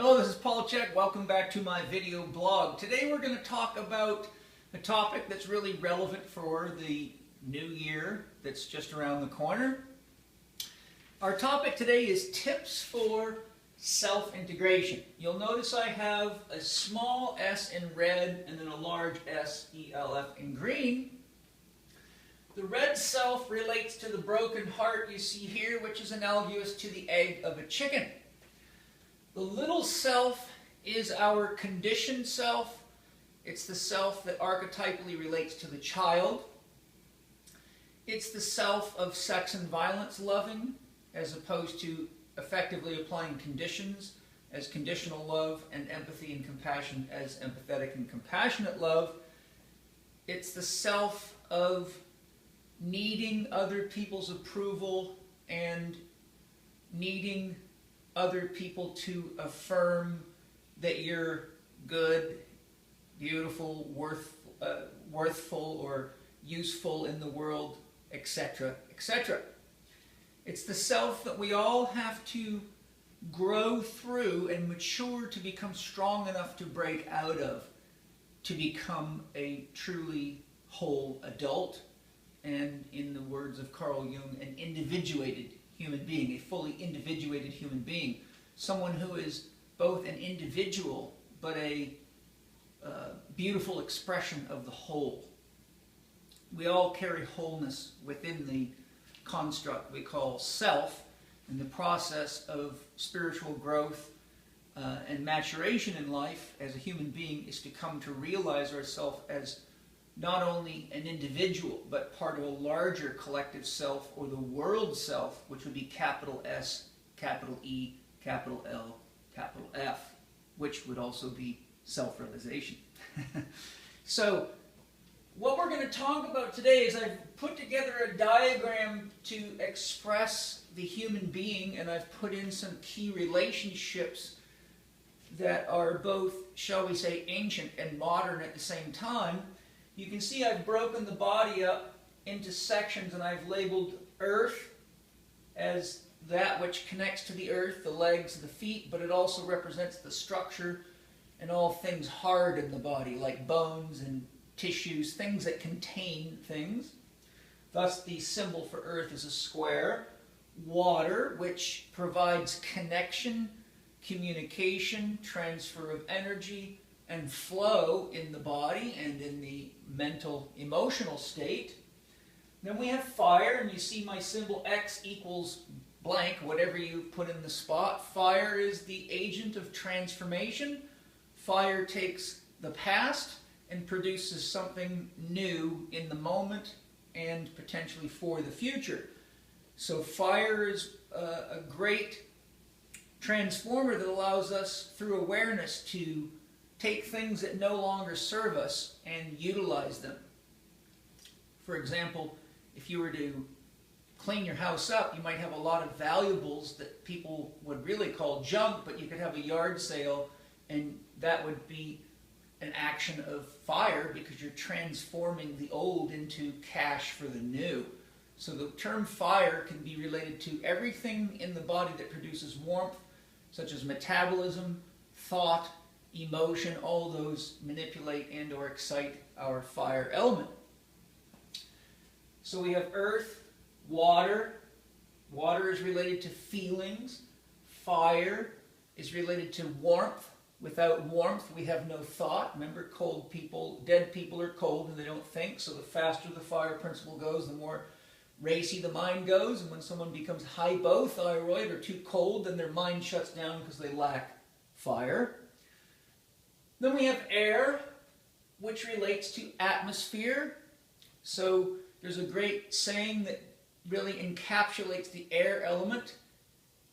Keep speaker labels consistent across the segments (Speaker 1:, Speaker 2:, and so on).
Speaker 1: Hello, this is Paul Chek. Welcome back to my video blog. Today we're going to talk about a topic that's really relevant for the new year that's just around the corner. Our topic today is tips for self-integration. You'll notice I have a small s in red and then a large S, E, L, F in green. The red self relates to the broken heart you see here, which is analogous to the egg of a chicken. The little self is our conditioned self. It's the self that archetypally relates to the child. It's the self of sex and violence loving, as opposed to effectively applying conditions as conditional love and empathy and compassion as empathetic and compassionate love. It's the self of needing other people's approval and needing other people to affirm that you're good, beautiful, worthful, or useful in the world, etc., etc. It's the self that we all have to grow through and mature to become strong enough to break out of, to become a truly whole adult, and in the words of Carl Jung, an individuated human being, a fully individuated human being, someone who is both an individual but a beautiful expression of the whole. We all carry wholeness within the construct we call self, and the process of spiritual growth and maturation in life as a human being is to come to realize ourselves as not only an individual, but part of a larger collective self, or the world self, which would be capital S, capital E, capital L, capital F, which would also be self-realization. So, what we're going to talk about today is I've put together a diagram to express the human being, and I've put in some key relationships that are both, shall we say, ancient and modern at the same time. You can see I've broken the body up into sections, and I've labeled Earth as that which connects to the earth, the legs, the feet, but it also represents the structure and all things hard in the body, like bones and tissues, things that contain things. Thus, the symbol for Earth is a square. Water, which provides connection, communication, transfer of energy, and flow in the body and in the mental, emotional state. Then we have fire, and you see my symbol X equals blank, whatever you put in the spot. Fire is the agent of transformation. Fire takes the past and produces something new in the moment and potentially for the future. So fire is a great transformer that allows us, through awareness, to take things that no longer serve us and utilize them. For example, if you were to clean your house up, you might have a lot of valuables that people would really call junk, but you could have a yard sale, and that would be an action of fire because you're transforming the old into cash for the new. So the term fire can be related to everything in the body that produces warmth, such as metabolism, thought, emotion. All those manipulate and or excite our fire element. So we have earth, water. Water is related to feelings. Fire is related to warmth. Without warmth, we have no thought. Remember, cold people, dead people are cold and they don't think, so the faster the fire principle goes, the more racy the mind goes, and when someone becomes hypothyroid or too cold, then their mind shuts down because they lack fire. Then we have air, which relates to atmosphere. So there's a great saying that really encapsulates the air element.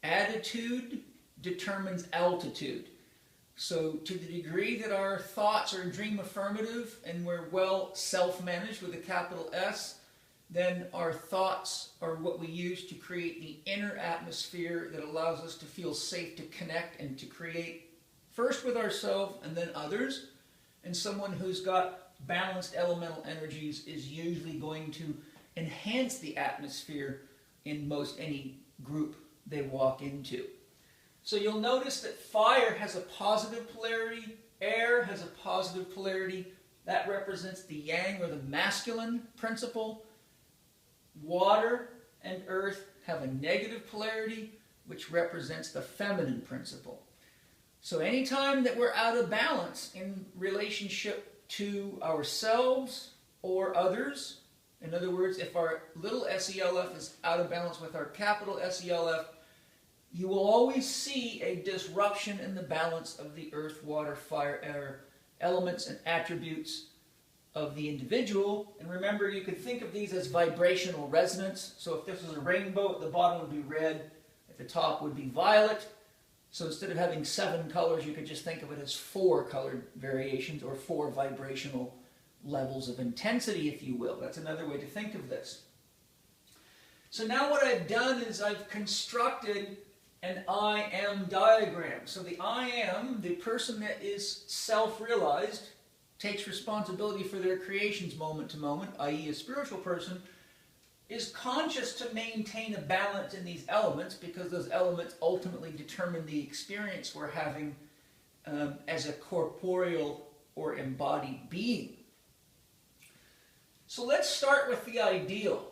Speaker 1: Attitude determines altitude. So to the degree that our thoughts are dream affirmative and we're well self-managed with a capital S, then our thoughts are what we use to create the inner atmosphere that allows us to feel safe to connect and to create first with ourselves and then others. And someone who's got balanced elemental energies is usually going to enhance the atmosphere in most any group they walk into. So you'll notice that fire has a positive polarity, air has a positive polarity. That represents the yang or the masculine principle. Water and earth have a negative polarity, which represents the feminine principle. So anytime that we're out of balance in relationship to ourselves or others, in other words, if our little SELF is out of balance with our capital SELF, you will always see a disruption in the balance of the earth, water, fire, air elements and attributes of the individual. And remember, you could think of these as vibrational resonance. So if this was a rainbow, at the bottom would be red, at the top would be violet. So instead of having 7 colors, you could just think of it as 4 colored variations or 4 vibrational levels of intensity, if you will. That's another way to think of this. So now what I've done is I've constructed an I am diagram. So the I am, the person that is self-realized, takes responsibility for their creations moment to moment, i.e. a spiritual person, is conscious to maintain a balance in these elements because those elements ultimately determine the experience we're having as a corporeal or embodied being. So let's start with the ideal.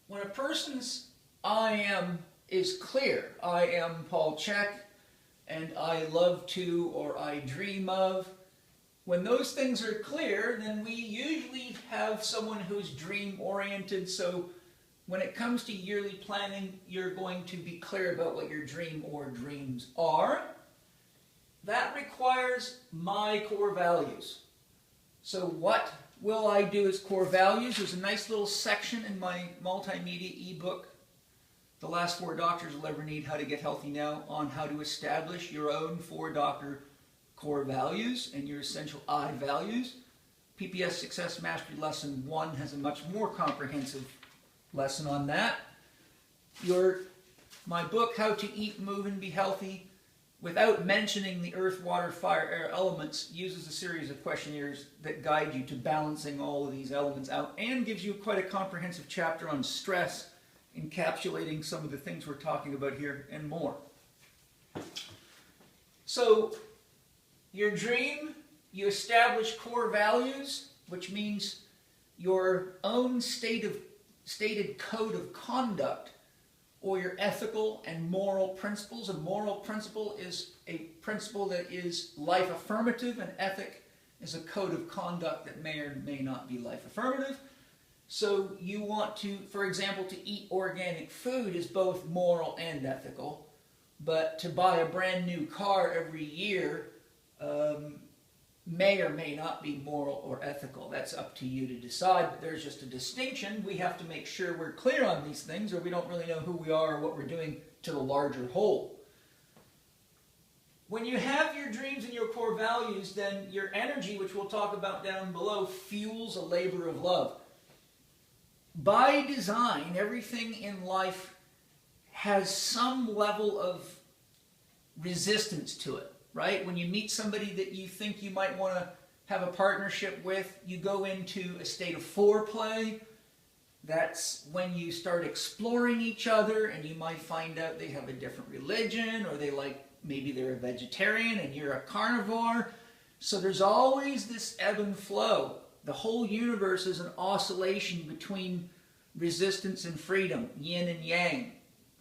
Speaker 1: When a person's I am is clear, I am Paul Chek, and I love to or I dream of, when those things are clear, then we usually have someone who's dream-oriented. So when it comes to yearly planning, you're going to be clear about what your dream or dreams are. That requires my core values. So what will I do as core values? There's a nice little section in my multimedia ebook, The Last 4 Doctors Will Ever Need, How to Get Healthy Now, on how to establish your own 4-doctor core values and your essential I values. PPS Success Mastery Lesson 1 has a much more comprehensive lesson on that. My book, How to Eat, Move, and Be Healthy, without mentioning the earth, water, fire, air elements, uses a series of questionnaires that guide you to balancing all of these elements out and gives you quite a comprehensive chapter on stress, encapsulating some of the things we're talking about here and more. So, your dream, you establish core values, which means your own stated code of conduct or your ethical and moral principles. A moral principle is a principle that is life affirmative, and ethic is a code of conduct that may or may not be life affirmative. So you want to, for example, to eat organic food is both moral and ethical, but to buy a brand new car every year may or may not be moral or ethical. That's up to you to decide. But there's just a distinction. We have to make sure we're clear on these things, or we don't really know who we are or what we're doing to the larger whole. When you have your dreams and your core values, then your energy, which we'll talk about down below, fuels a labor of love. By design, everything in life has some level of resistance to it. Right? When you meet somebody that you think you might want to have a partnership with, you go into a state of foreplay. That's when you start exploring each other, and you might find out they have a different religion, or maybe they're a vegetarian and you're a carnivore. So there's always this ebb and flow. The whole universe is an oscillation between resistance and freedom, yin and yang.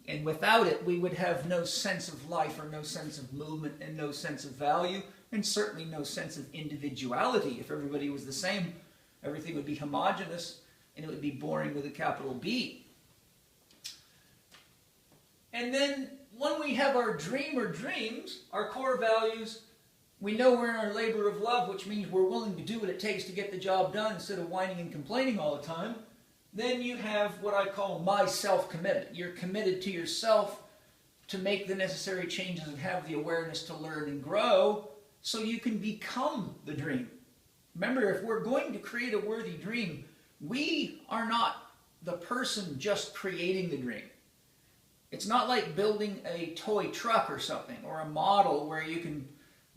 Speaker 1: And without it, we would have no sense of life or no sense of movement and no sense of value and certainly no sense of individuality. If everybody was the same, everything would be homogeneous and it would be boring with a capital B. And then when we have our dream or dreams, our core values, we know we're in our labor of love, which means we're willing to do what it takes to get the job done instead of whining and complaining all the time. Then you have what I call my self-commitment. You're committed to yourself to make the necessary changes and have the awareness to learn and grow so you can become the dream. Remember, if we're going to create a worthy dream, we are not the person just creating the dream. It's not like building a toy truck or something, or a model where you can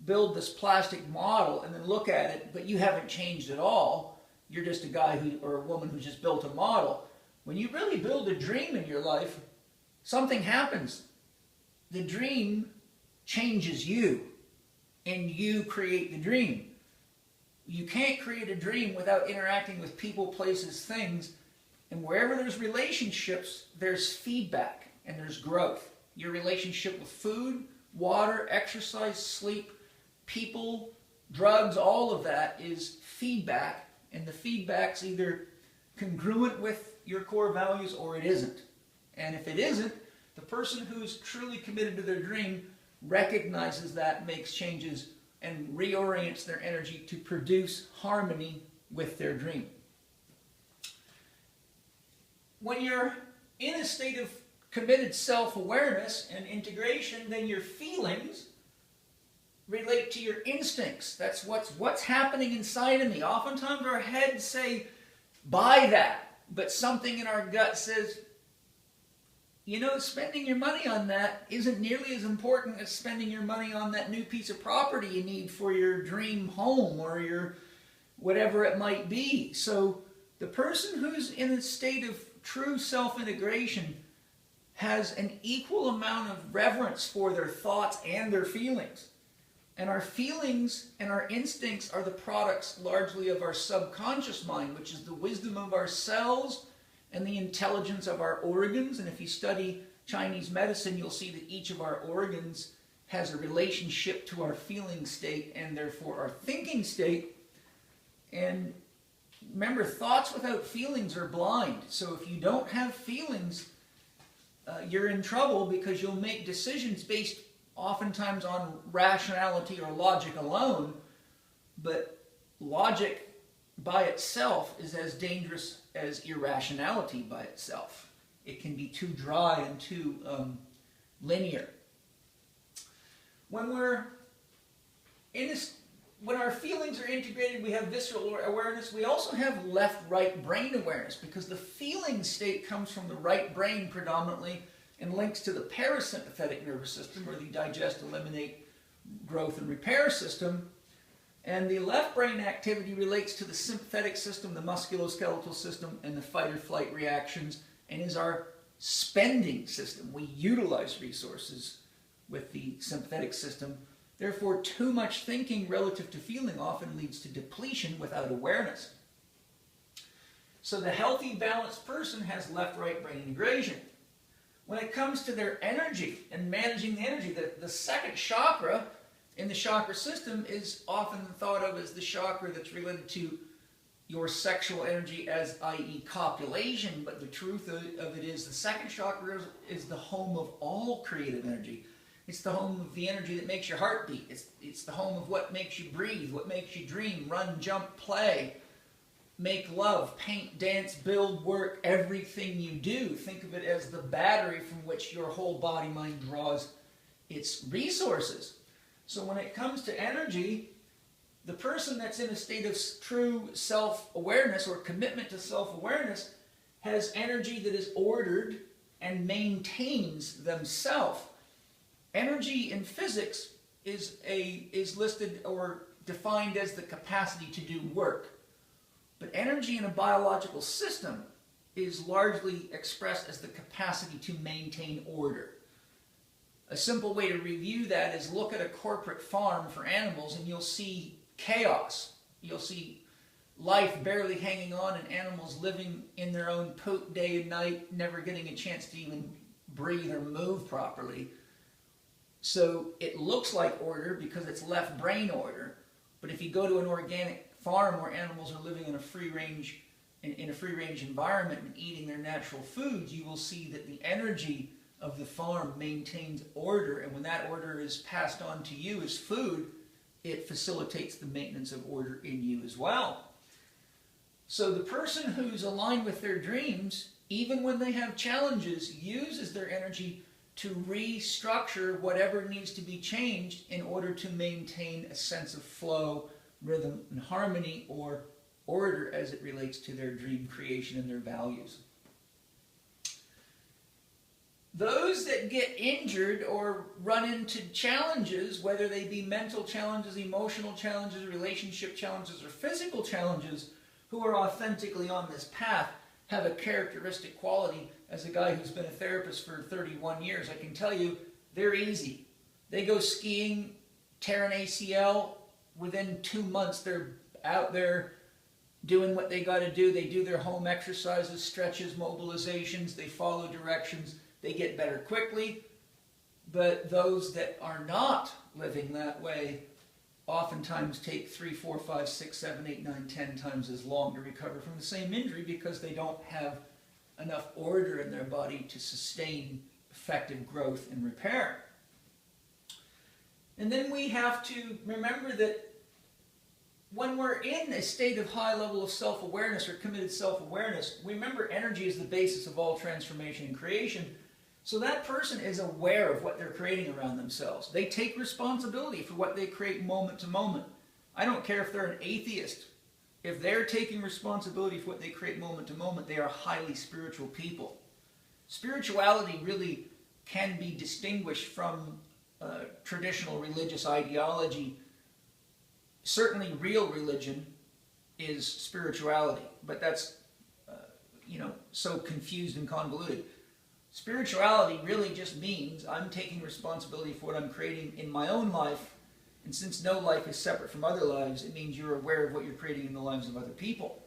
Speaker 1: build this plastic model and then look at it, but you haven't changed at all. You're just a guy or a woman who just built a model. When you really build a dream in your life, something happens. The dream changes you, and you create the dream. You can't create a dream without interacting with people, places, things, and wherever there's relationships, there's feedback and there's growth. Your relationship with food, water, exercise, sleep, people, drugs, all of that is feedback, and the feedback's either congruent with your core values or it isn't. And if it isn't, the person who's truly committed to their dream recognizes that, makes changes, and reorients their energy to produce harmony with their dream. When you're in a state of committed self-awareness and integration, then your feelings relate to your instincts. That's what's happening inside of me. Oftentimes our heads say, buy that, but something in our gut says, you know, spending your money on that isn't nearly as important as spending your money on that new piece of property you need for your dream home or your whatever it might be. So the person who's in a state of true self-integration has an equal amount of reverence for their thoughts and their feelings. And our feelings and our instincts are the products largely of our subconscious mind, which is the wisdom of our cells and the intelligence of our organs. And if you study Chinese medicine, you'll see that each of our organs has a relationship to our feeling state and therefore our thinking state. And remember, thoughts without feelings are blind. So if you don't have feelings, you're in trouble, because you'll make decisions based oftentimes on rationality or logic alone, but logic by itself is as dangerous as irrationality by itself. It can be too dry and too linear. When our feelings are integrated, we have visceral awareness. We also have left-right brain awareness, because the feeling state comes from the right brain predominantly and links to the parasympathetic nervous system, or the digest, eliminate, growth, and repair system. And the left brain activity relates to the sympathetic system, the musculoskeletal system, and the fight or flight reactions, and is our spending system. We utilize resources with the sympathetic system. Therefore, too much thinking relative to feeling often leads to depletion without awareness. So the healthy, balanced person has left-right brain integration. When it comes to their energy and managing the energy, the second chakra in the chakra system is often thought of as the chakra that's related to your sexual energy, as i.e. copulation, but the truth of it is the second chakra is the home of all creative energy. It's the home of the energy that makes your heart beat. It's the home of what makes you breathe, what makes you dream, run, jump, play, make love, paint, dance, build, work, everything you do. Think of it as the battery from which your whole body, mind draws its resources. So when it comes to energy, the person that's in a state of true self-awareness or commitment to self-awareness has energy that is ordered and maintains themselves. Energy in physics is listed or defined as the capacity to do work. But energy in a biological system is largely expressed as the capacity to maintain order. A simple way to review that is look at a corporate farm for animals and you'll see chaos. You'll see life barely hanging on and animals living in their own poop day and night, never getting a chance to even breathe or move properly. So it looks like order because it's left brain order, but if you go to an organic farm where animals are living in a free range environment and eating their natural foods, you will see that the energy of the farm maintains order, and when that order is passed on to you as food, it facilitates the maintenance of order in you as well. So the person who's aligned with their dreams, even when they have challenges, uses their energy to restructure whatever needs to be changed in order to maintain a sense of flow, rhythm, and harmony, or order as it relates to their dream creation and their values. Those that get injured or run into challenges, whether they be mental challenges, emotional challenges, relationship challenges, or physical challenges, who are authentically on this path, have a characteristic quality. As a guy who's been a therapist for 31 years, I can tell you they're easy. They go skiing, tear an ACL, within 2 months they're out there doing what they got to do. They do their home exercises, stretches, mobilizations, they follow directions, they get better quickly. But those that are not living that way oftentimes take 3, 4, 5, 6, 7, 8, 9, 10 times as long to recover from the same injury because they don't have enough order in their body to sustain effective growth and repair. And then we have to remember that when we're in a state of high level of self-awareness or committed self-awareness, remember energy is the basis of all transformation and creation. So that person is aware of what they're creating around themselves. They take responsibility for what they create moment to moment. I don't care if they're an atheist. If they're taking responsibility for what they create moment to moment, they are highly spiritual people. Spirituality really can be distinguished from traditional religious ideology. Certainly real religion is spirituality, but that's so confused and convoluted. Spirituality really just means I'm taking responsibility for what I'm creating in my own life, and since no life is separate from other lives, it means you're aware of what you're creating in the lives of other people.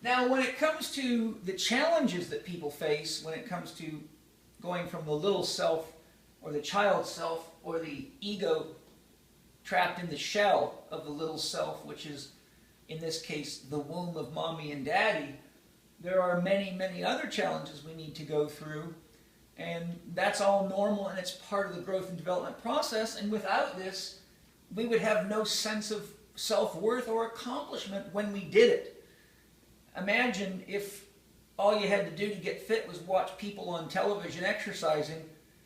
Speaker 1: Now, when it comes to the challenges that people face, when it comes to going from the little self or the child self or the ego trapped in the shell of the little self, which is, in this case, the womb of mommy and daddy, there are many, many other challenges we need to go through, and that's all normal, and it's part of the growth and development process, and without this, we would have no sense of self-worth or accomplishment when we did it. Imagine if all you had to do to get fit was watch people on television exercising,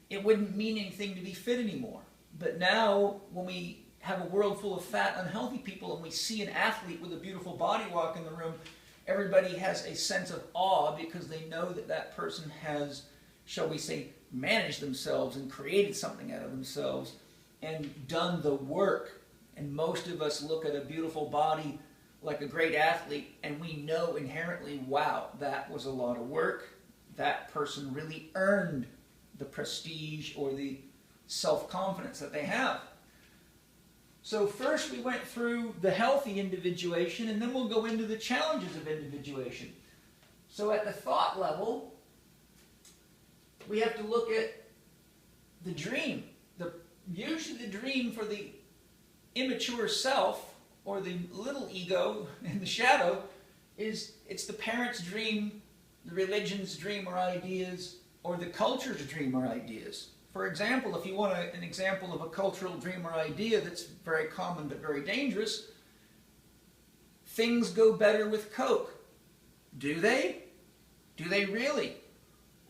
Speaker 1: it wouldn't mean anything to be fit anymore. But now, when we have a world full of fat, unhealthy people, and we see an athlete with a beautiful body walk in the room, everybody has a sense of awe because they know that that person has, shall we say, managed themselves and created something out of themselves and done the work. And most of us look at a beautiful body like a great athlete and we know inherently, wow, that was a lot of work. That person really earned the prestige or the self-confidence that they have. So first we went through the healthy individuation, and then we'll go into the challenges of individuation. So at the thought level, we have to look at the dream. Usually the dream for the immature self, or the little ego in the shadow, is it's the parent's dream, the religion's dream or ideas, or the culture's dream or ideas. For example, if you want an example of a cultural dream or idea that's very common but very dangerous, things go better with Coke. Do they? Do they really?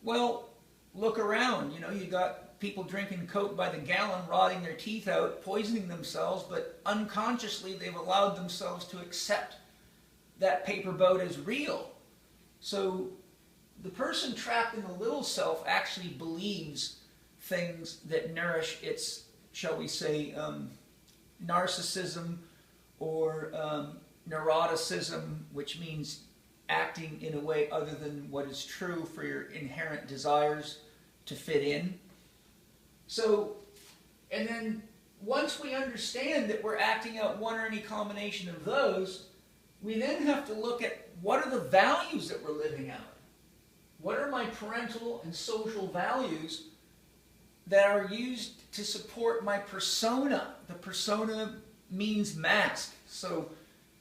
Speaker 1: Well, look around. You got people drinking Coke by the gallon, rotting their teeth out, poisoning themselves, but unconsciously they've allowed themselves to accept that paper boat as real. So the person trapped in the little self actually believes things that nourish its, shall we say, narcissism or neuroticism, which means acting in a way other than what is true for your inherent desires to fit in. So, and then once we understand that we're acting out one or any combination of those, we then have to look at what are the values that we're living out. What are my parental and social values that are used to support my persona? The persona means mask. So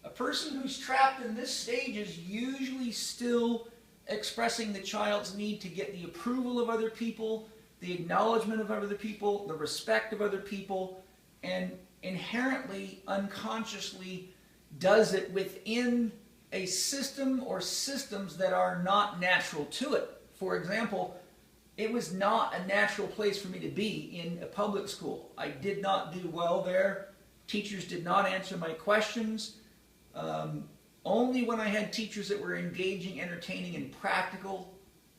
Speaker 1: a person who's trapped in this stage is usually still expressing the child's need to get the approval of other people, the acknowledgement of other people, the respect of other people, and inherently, unconsciously does it within a system or systems that are not natural to it. For example, it was not a natural place for me to be in a public school. I did not do well there. Teachers did not answer my questions. Only when I had teachers that were engaging, entertaining, and practical,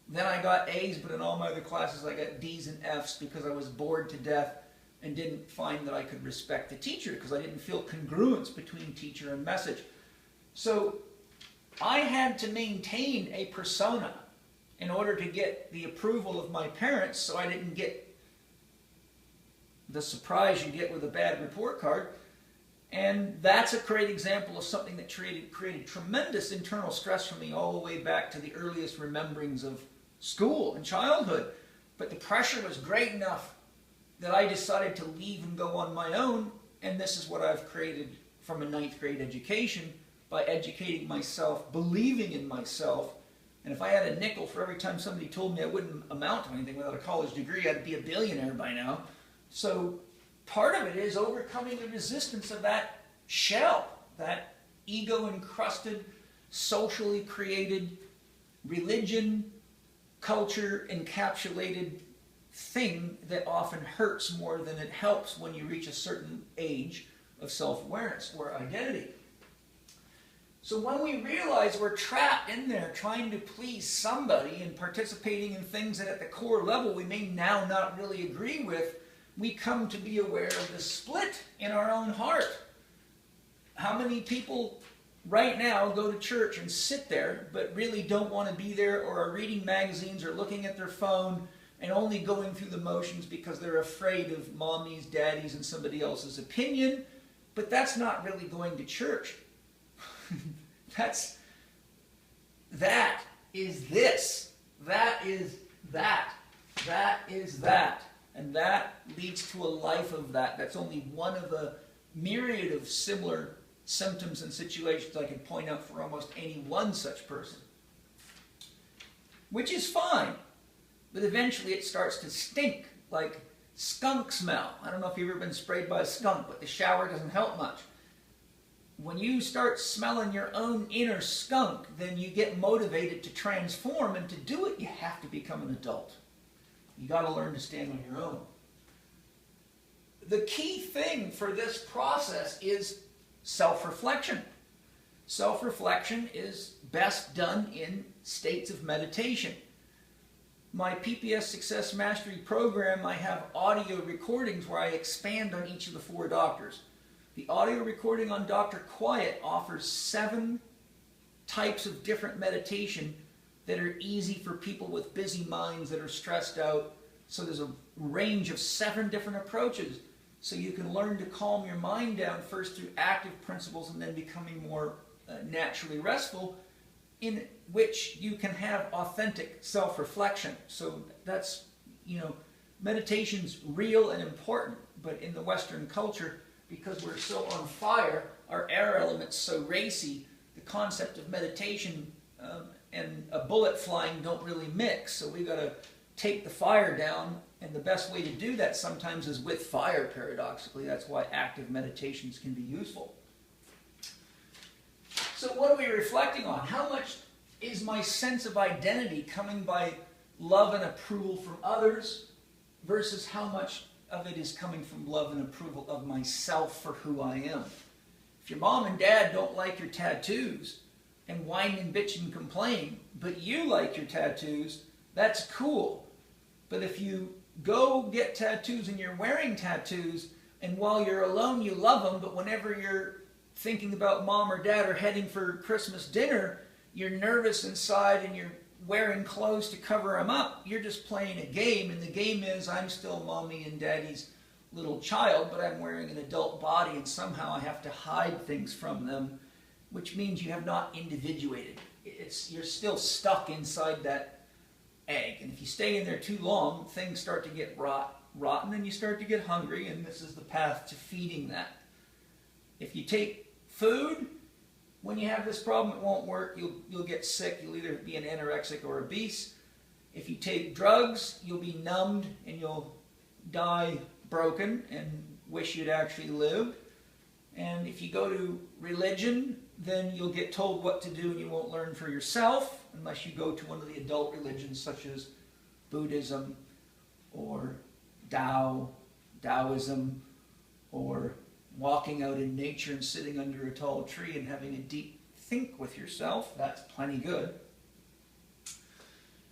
Speaker 1: then I got A's, but in all my other classes I got D's and F's because I was bored to death and didn't find that I could respect the teacher because I didn't feel congruence between teacher and message. So I had to maintain a persona in order to get the approval of my parents, so I didn't get the surprise you get with a bad report card. And that's a great example of something that created tremendous internal stress for me all the way back to the earliest rememberings of school and childhood. But the pressure was great enough that I decided to leave and go on my own, and this is what I've created from a 9th grade education by educating myself, believing in myself. And if I had a nickel for every time somebody told me I wouldn't amount to anything without a college degree, I'd be a billionaire by now. So part of it is overcoming the resistance of that shell, that ego-encrusted, socially created, religion, culture encapsulated thing that often hurts more than it helps when you reach a certain age of self-awareness or identity. So when we realize we're trapped in there trying to please somebody and participating in things that at the core level we may now not really agree with, we come to be aware of the split in our own heart. How many people right now go to church and sit there but really don't want to be there, or are reading magazines or looking at their phone and only going through the motions because they're afraid of mommy's, daddy's, and somebody else's opinion? But that's not really going to church. That is this. That is that. That is that. And that leads to a life of that. That's only one of a myriad of similar symptoms and situations I can point out for almost any one such person. Which is fine, but eventually it starts to stink, like skunk smell. I don't know if you've ever been sprayed by a skunk, but the shower doesn't help much. When you start smelling your own inner skunk, then you get motivated to transform, and to do it, you have to become an adult. You got to learn to stand on your own. The key thing for this process is self-reflection. Self-reflection is best done in states of meditation. My PPS Success Mastery program, I have audio recordings where I expand on each of the 4 doctors. The audio recording on Dr. Quiet offers 7 types of different meditation that are easy for people with busy minds that are stressed out. So there's a range of 7 different approaches. So you can learn to calm your mind down first through active principles and then becoming more naturally restful, in which you can have authentic self-reflection. So that's, meditation's real and important, but in the Western culture, because we're so on fire, our air element's so racy, the concept of meditation and a bullet flying don't really mix. So we got to take the fire down, and the best way to do that sometimes is with fire, paradoxically. That's why active meditations can be useful. So what are we reflecting on? How much is my sense of identity coming by love and approval from others versus how much of it is coming from love and approval of myself for who I am? If your mom and dad don't like your tattoos and whine and bitch and complain, but you like your tattoos, that's cool. But if you go get tattoos and you're wearing tattoos, and while you're alone you love them, but whenever you're thinking about mom or dad or heading for Christmas dinner, you're nervous inside and you're wearing clothes to cover them up, you're just playing a game, and the game is I'm still mommy and daddy's little child, but I'm wearing an adult body and somehow I have to hide things from them, which means you have not individuated. You're still stuck inside that egg, and if you stay in there too long, things start to get rotten and you start to get hungry, and this is the path to feeding that. If you take food, when you have this problem, it won't work. You'll get sick. You'll either be an anorexic or obese. If you take drugs, you'll be numbed and you'll die broken and wish you'd actually lived. And if you go to religion, then you'll get told what to do and you won't learn for yourself unless you go to one of the adult religions such as Buddhism or Taoism, or walking out in nature and sitting under a tall tree and having a deep think with yourself. That's plenty good.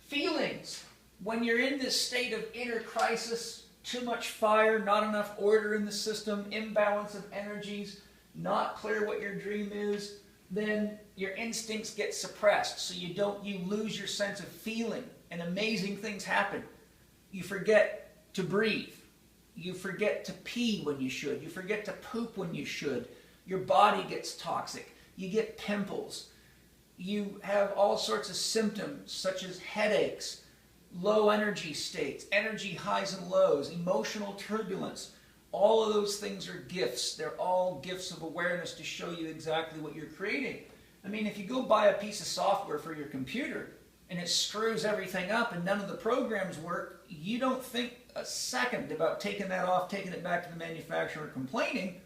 Speaker 1: Feelings. When you're in this state of inner crisis, too much fire, not enough order in the system, imbalance of energies, not clear what your dream is, then your instincts get suppressed. So you lose your sense of feeling, and amazing things happen. You forget to breathe. You forget to pee when you should. You forget to poop when you should. Your body gets toxic. You get pimples. You have all sorts of symptoms such as headaches, low energy states, energy highs and lows, emotional turbulence. All of those things are gifts. They're all gifts of awareness to show you exactly what you're creating. I mean, if you go buy a piece of software for your computer and it screws everything up and none of the programs work, you don't think a second about taking that off, taking it back to the manufacturer, complaining.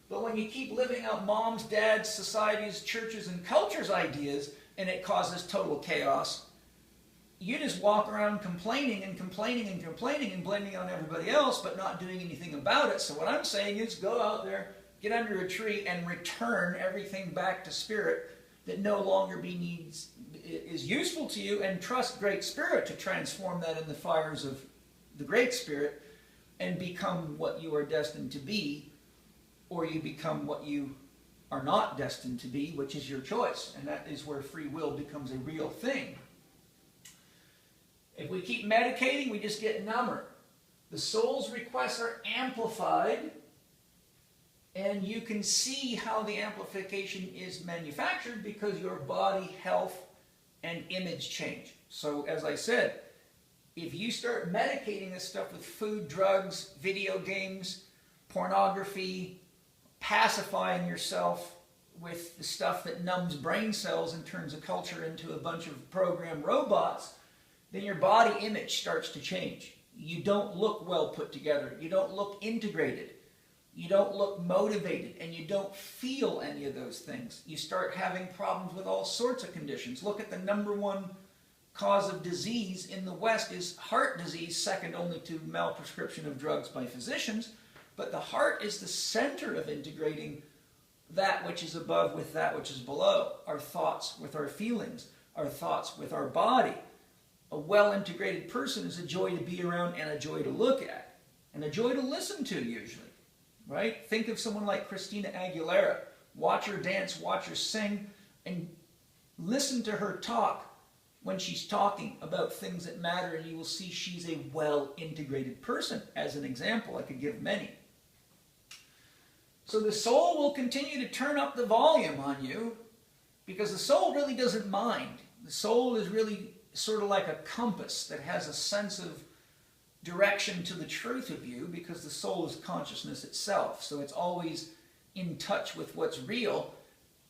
Speaker 1: But when you keep living out moms, dads, societies, churches, and cultures' ideas, and it causes total chaos, you just walk around complaining and complaining and complaining and blaming on everybody else, but not doing anything about it. So what I'm saying is go out there, get under a tree, and return everything back to spirit that no longer is useful to you, and trust Great Spirit to transform that in the fires of the Great Spirit and become what you are destined to be, or you become what you are not destined to be, which is your choice. And that is where free will becomes a real thing. If we keep medicating, we just get number. The soul's requests are amplified, and you can see how the amplification is manufactured because your body, health, and image change. So as I said, if you start medicating this stuff with food, drugs, video games, pornography, pacifying yourself with the stuff that numbs brain cells and turns a culture into a bunch of programmed robots, then your body image starts to change. You don't look well put together. You don't look integrated. You don't look motivated, and you don't feel any of those things. You start having problems with all sorts of conditions. Look at the #1 cause of disease in the West is heart disease, second only to malprescription of drugs by physicians. But the heart is the center of integrating that which is above with that which is below. Our thoughts with our feelings, our thoughts with our body. A well-integrated person is a joy to be around and a joy to look at. And a joy to listen to, usually. Right? Think of someone like Christina Aguilera. Watch her dance, watch her sing, and listen to her talk when she's talking about things that matter, and you will see she's a well-integrated person. As an example, I could give many. So the soul will continue to turn up the volume on you because the soul really doesn't mind. The soul is really sort of like a compass that has a sense of direction to the truth of you because the soul is consciousness itself. So it's always in touch with what's real.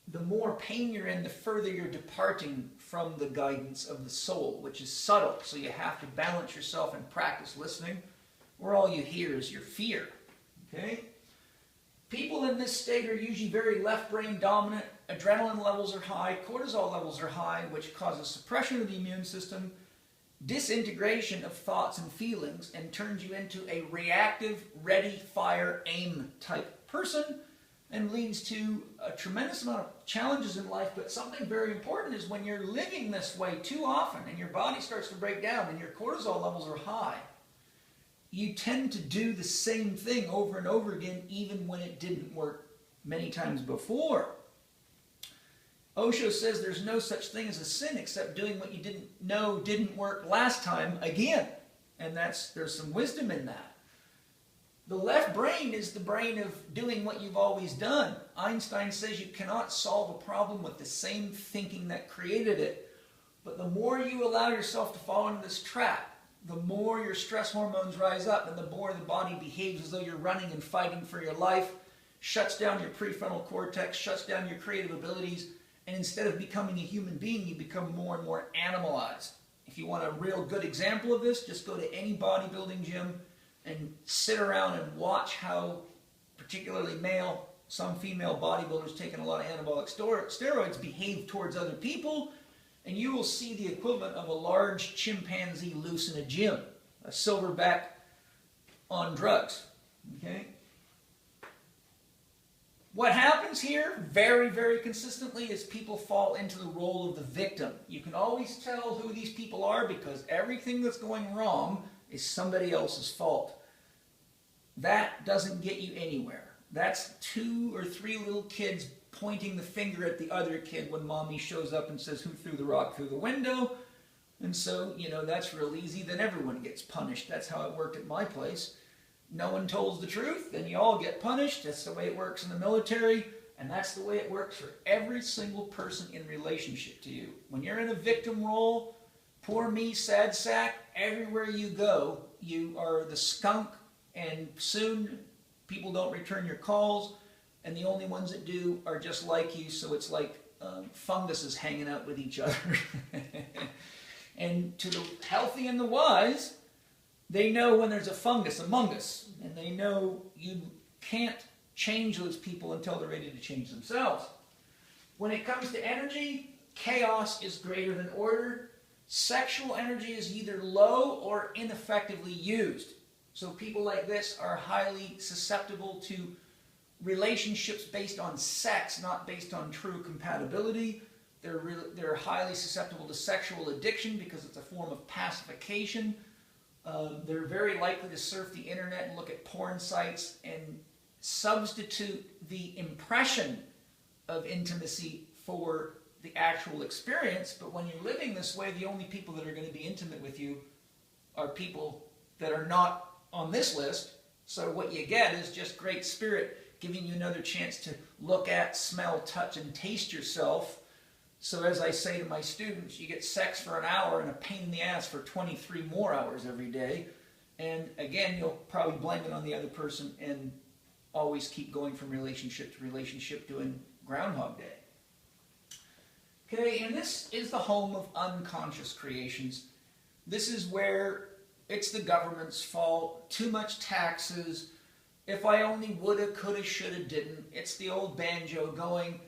Speaker 1: The more pain you're in, the further you're departing from the guidance of the soul, which is subtle. So you have to balance yourself and practice listening, where all you hear is your fear. Okay? People in this state are usually very left brain dominant. Adrenaline levels are high, cortisol levels are high, which causes suppression of the immune system, disintegration of thoughts and feelings, and turns you into a reactive, ready, fire, aim type person, and leads to a tremendous amount of challenges in life. But something very important is when you're living this way too often and your body starts to break down and your cortisol levels are high, you tend to do the same thing over and over again, even when it didn't work many times before. Osho says there's no such thing as a sin except doing what you didn't know didn't work last time again. And there's some wisdom in that. The left brain is the brain of doing what you've always done. Einstein says you cannot solve a problem with the same thinking that created it. But the more you allow yourself to fall into this trap, the more your stress hormones rise up and the more the body behaves as though you're running and fighting for your life, shuts down your prefrontal cortex, shuts down your creative abilities, and instead of becoming a human being, you become more and more animalized. If you want a real good example of this, just go to any bodybuilding gym and sit around and watch how, particularly male, some female bodybuilders taking a lot of anabolic steroids behave towards other people, and you will see the equivalent of a large chimpanzee loose in a gym, a silverback on drugs. Okay? What happens here, very, very consistently, is people fall into the role of the victim. You can always tell who these people are because everything that's going wrong is somebody else's fault. That doesn't get you anywhere. That's 2 or 3 little kids pointing the finger at the other kid when mommy shows up and says, "Who threw the rock through the window?" And so, that's real easy. Then everyone gets punished. That's how it worked at my place. no one tells the truth, then you all get punished. That's the way it works in the military, and that's the way it works for every single person in relationship to you. When you're in a victim role, poor me, sad sack, everywhere you go, you are the skunk, and soon people don't return your calls, and the only ones that do are just like you, so it's like funguses hanging out with each other. And to the healthy and the wise, they know when there's a fungus among us, and they know you can't change those people until they're ready to change themselves. When it comes to energy, chaos is greater than order. Sexual energy is either low or ineffectively used. So people like this are highly susceptible to relationships based on sex, not based on true compatibility. They're highly susceptible to sexual addiction because it's a form of pacification. They're very likely to surf the internet and look at porn sites and substitute the impression of intimacy for the actual experience. But when you're living this way, the only people that are going to be intimate with you are people that are not on this list. So what you get is just great spirit giving you another chance to look at, smell, touch, and taste yourself. So as I say to my students, you get sex for an hour and a pain in the ass for 23 more hours every day. And again, you'll probably blame it on the other person and always keep going from relationship to relationship doing Groundhog Day. Okay, and this is the home of unconscious creations. This is where it's the government's fault, too much taxes, if I only woulda, coulda, shoulda, didn't. It's the old banjo going,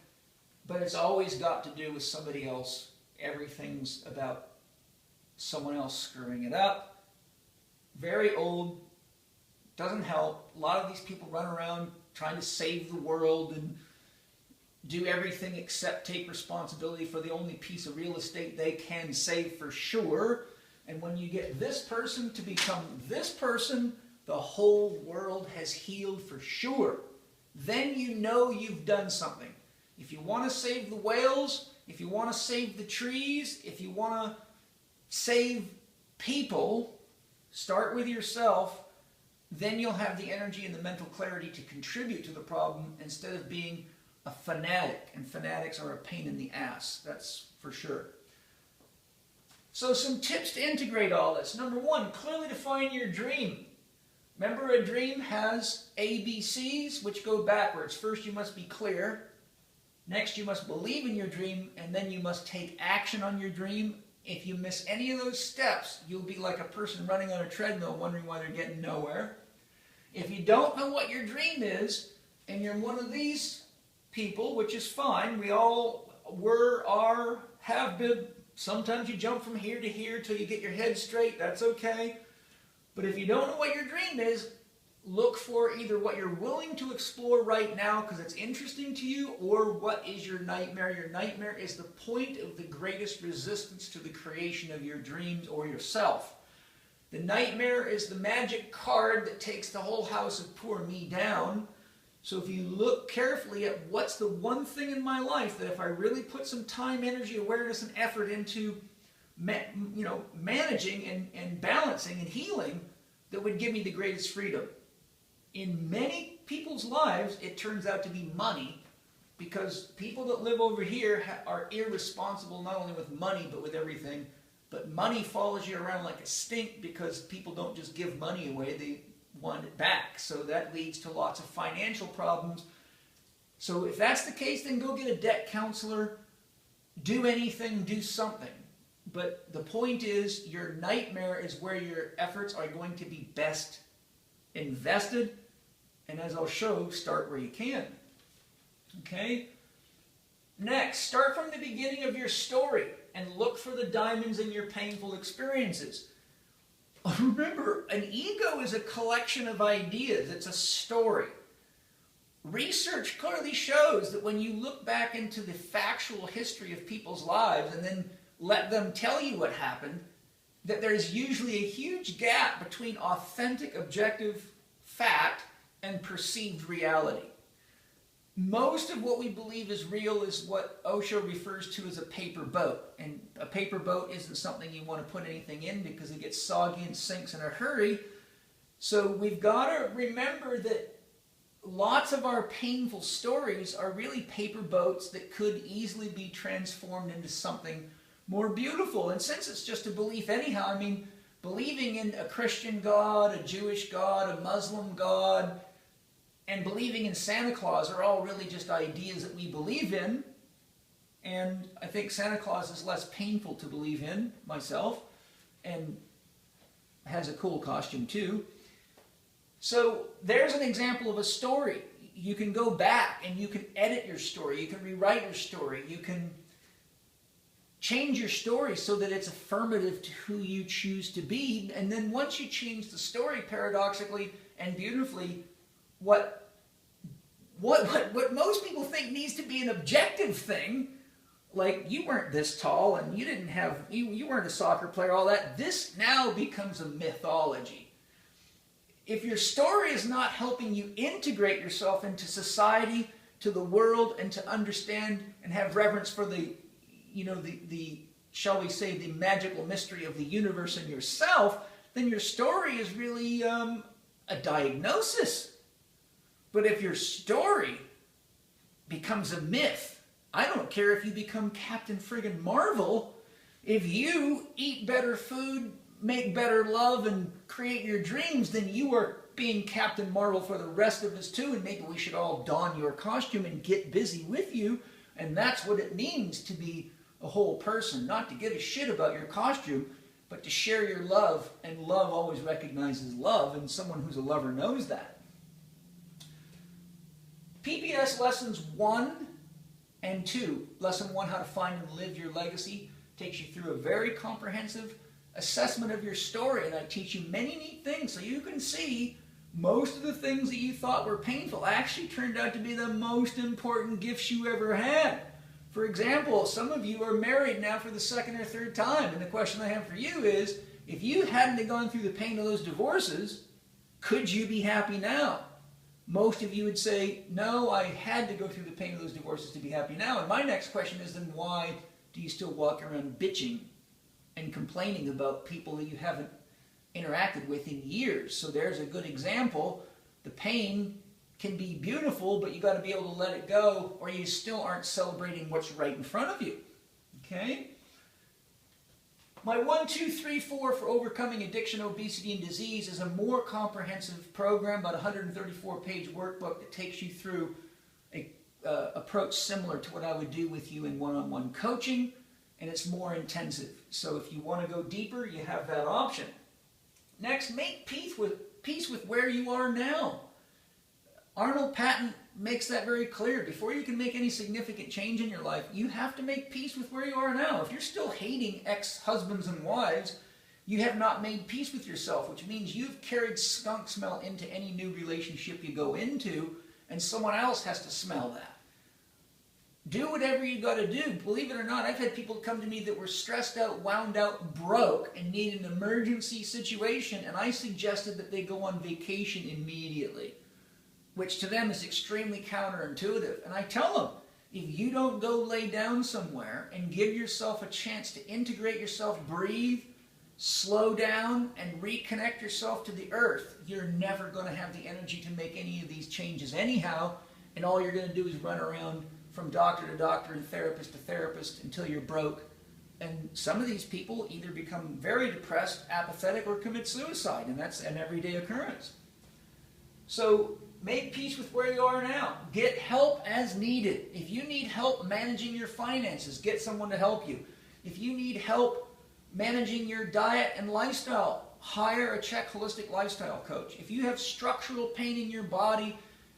Speaker 1: but it's always got to do with somebody else. Everything's about someone else screwing it up. Very old, doesn't help. A lot of these people run around trying to save the world and do everything except take responsibility for the only piece of real estate they can save for sure. And when you get this person to become this person, the whole world has healed for sure. Then you know you've done something. If you want to save the whales, if you want to save the trees, if you want to save people, start with yourself. Then you'll have the energy and the mental clarity to contribute to the problem instead of being a fanatic. And fanatics are a pain in the ass, that's for sure. So some tips to integrate all this. Number one, clearly define your dream. Remember, a dream has ABCs, which go backwards. First, you must be clear. Next, you must believe in your dream, and then you must take action on your dream. If you miss any of those steps, you'll be like a person running on a treadmill wondering why they're getting nowhere. If you don't know what your dream is, and you're one of these people, which is fine, we all were, are, have been. Sometimes you jump from here to here till you get your head straight, that's okay. But if you don't know what your dream is, look for either what you're willing to explore right now because it's interesting to you, or what is your nightmare. Your nightmare is the point of the greatest resistance to the creation of your dreams or yourself. The nightmare is the magic card that takes the whole house of poor me down. So if you look carefully at what's the one thing in my life that if I really put some time, energy, awareness, and effort into managing and balancing and healing, that would give me the greatest freedom. In many people's lives, it turns out to be money, because people that live over here are irresponsible not only with money but with everything. But money follows you around like a stink because people don't just give money away, they want it back. So that leads to lots of financial problems. So if that's the case, then go get a debt counselor, do anything, do something. But the point is, your nightmare is where your efforts are going to be best invested. And as I'll show, start where you can. Okay? Next, start from the beginning of your story and look for the diamonds in your painful experiences. Remember, an ego is a collection of ideas. It's a story. Research clearly shows that when you look back into the factual history of people's lives and then let them tell you what happened, that there's usually a huge gap between authentic, objective fact and perceived reality. Most of what we believe is real is what Osho refers to as a paper boat. And a paper boat isn't something you want to put anything in because it gets soggy and sinks in a hurry. So we've got to remember that lots of our painful stories are really paper boats that could easily be transformed into something more beautiful. And since it's just a belief anyhow, I mean, believing in a Christian God, a Jewish God, a Muslim God, and believing in Santa Claus are all really just ideas that we believe in. And I think Santa Claus is less painful to believe in, myself, and has a cool costume too. So there's an example of a story. You can go back and you can edit your story. You can rewrite your story. You can change your story so that it's affirmative to who you choose to be. And then once you change the story, paradoxically and beautifully, what most people think needs to be an objective thing, like you weren't this tall and you didn't have, you weren't a soccer player, all that, this now becomes a mythology. If your story is not helping you integrate yourself into society, to the world, and to understand and have reverence for the, shall we say, the magical mystery of the universe and yourself, then your story is really a diagnosis. But if your story becomes a myth, I don't care if you become Captain Friggin' Marvel, if you eat better food, make better love, and create your dreams, then you are being Captain Marvel for the rest of us too, and maybe we should all don your costume and get busy with you. And that's what it means to be a whole person, not to give a shit about your costume, but to share your love, and love always recognizes love, and someone who's a lover knows that. PBS Lessons 1 and 2, Lesson 1, How to Find and Live Your Legacy, takes you through a very comprehensive assessment of your story, and I teach you many neat things so you can see most of the things that you thought were painful actually turned out to be the most important gifts you ever had. For example, some of you are married now for the second or third time, and the question I have for you is, if you hadn't gone through the pain of those divorces, could you be happy now? Most of you would say, no, I had to go through the pain of those divorces to be happy now. And my next question is, then why do you still walk around bitching and complaining about people that you haven't interacted with in years? So there's a good example. The pain can be beautiful, but you got to be able to let it go, or you still aren't celebrating what's right in front of you. Okay? My 1, 2, 3, 4 for overcoming addiction, obesity, and disease is a more comprehensive program, about 134-page workbook that takes you through an approach similar to what I would do with you in one-on-one coaching, and it's more intensive. So if you want to go deeper, you have that option. Next, make peace with where you are now. Arnold Patton makes that very clear. Before you can make any significant change in your life, you have to make peace with where you are now. If you're still hating ex-husbands and wives, you have not made peace with yourself, which means you've carried skunk smell into any new relationship you go into, and someone else has to smell that. Do whatever you got to do. Believe it or not, I've had people come to me that were stressed out, wound out, broke, and need an emergency situation, and I suggested that they go on vacation immediately, which to them is extremely counterintuitive. And I tell them, if you don't go lay down somewhere and give yourself a chance to integrate yourself, breathe, slow down, and reconnect yourself to the earth, you're never going to have the energy to make any of these changes anyhow, and all you're going to do is run around from doctor to doctor and therapist to therapist until you're broke. And some of these people either become very depressed, apathetic, or commit suicide, and that's an everyday occurrence. So make peace with where you are now. Get help as needed. If you need help managing your finances, get someone to help you. If you need help managing your diet and lifestyle, hire a Chek holistic lifestyle coach. If you have structural pain in your body,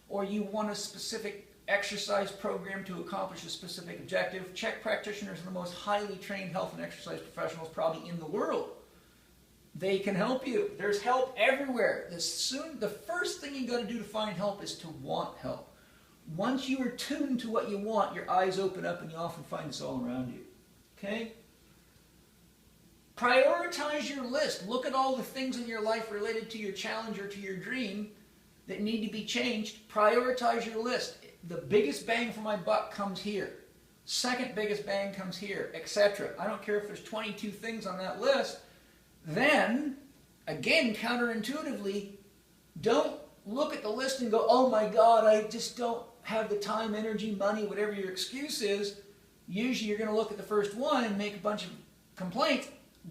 Speaker 1: or you want a specific exercise program to accomplish a specific objective, Chek practitioners are the most highly trained health and exercise professionals probably in the world. They can help you. There's help everywhere. The first thing you got to do to find help is to want help. Once you are tuned to what you want, your eyes open up and you often find it's all around you. Okay? Prioritize your list. Look at all the things in your life related to your challenge or to your dream that need to be changed. Prioritize your list. The biggest bang for my buck comes here. Second biggest bang comes here, etc. I don't care if there's 22 things on that list. Then, again, counterintuitively, Don't look at the list and go, oh my God, I just don't have the time, energy, money, whatever your excuse is. Usually you're going to look at the first one and make a bunch of complaints.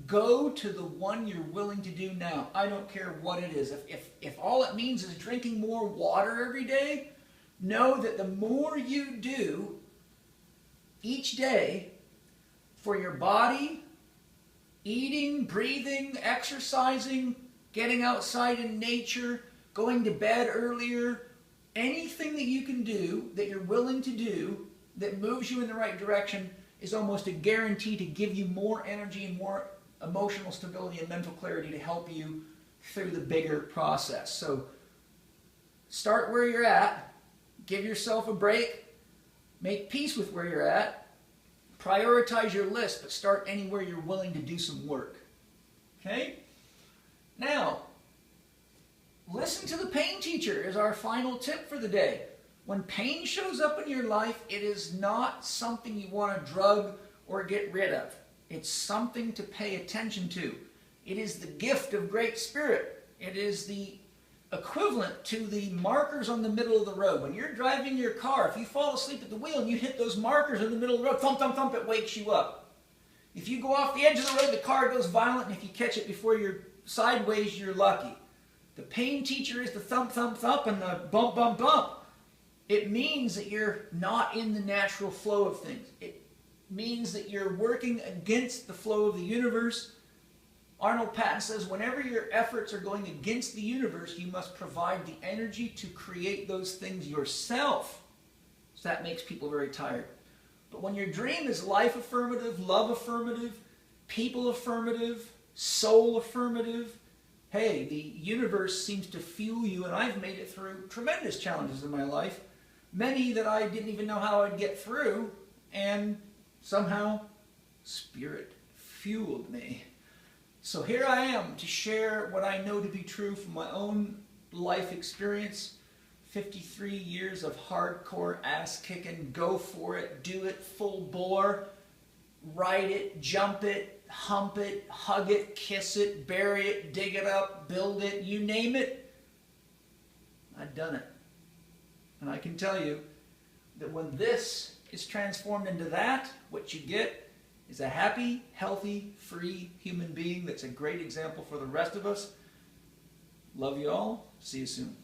Speaker 1: Go to the one you're willing to do now. I don't care what it is. If all it means is drinking more water every day, know that the more you do each day for your body, eating, breathing, exercising, getting outside in nature, going to bed earlier, anything that you can do, that you're willing to do, that moves you in the right direction is almost a guarantee to give you more energy and more emotional stability and mental clarity to help you through the bigger process. So start where you're at, give yourself a break, make peace with where you're at, prioritize your list, but start anywhere you're willing to do some work. Okay? Now, listen to the pain teacher is our final tip for the day. When pain shows up in your life, it is not something you want to drug or get rid of. It's something to pay attention to. It is the gift of Great Spirit. It is the equivalent to the markers on the middle of the road. When you're driving your car, if you fall asleep at the wheel and you hit those markers in the middle of the road, thump, thump, thump, it wakes you up. If you go off the edge of the road, the car goes violent, and if you catch it before you're sideways, you're lucky. The pain teacher is the thump, thump, thump, and the bump, bump, bump. It means that you're not in the natural flow of things. It means that you're working against the flow of the universe. Arnold Patton says, whenever your efforts are going against the universe, you must provide the energy to create those things yourself. So that makes people very tired. But when your dream is life affirmative, love affirmative, people affirmative, soul affirmative, hey, the universe seems to fuel you, and I've made it through tremendous challenges in my life, many that I didn't even know how I'd get through, and somehow Spirit fueled me. So here I am to share what I know to be true from my own life experience. 53 years of hardcore ass-kicking, go for it, do it, full bore, ride it, jump it, hump it, hug it, kiss it, bury it, dig it up, build it, you name it. I've done it. And I can tell you that when this is transformed into that, what you get is a happy, healthy, free human being that's a great example for the rest of us. Love you all. See you soon.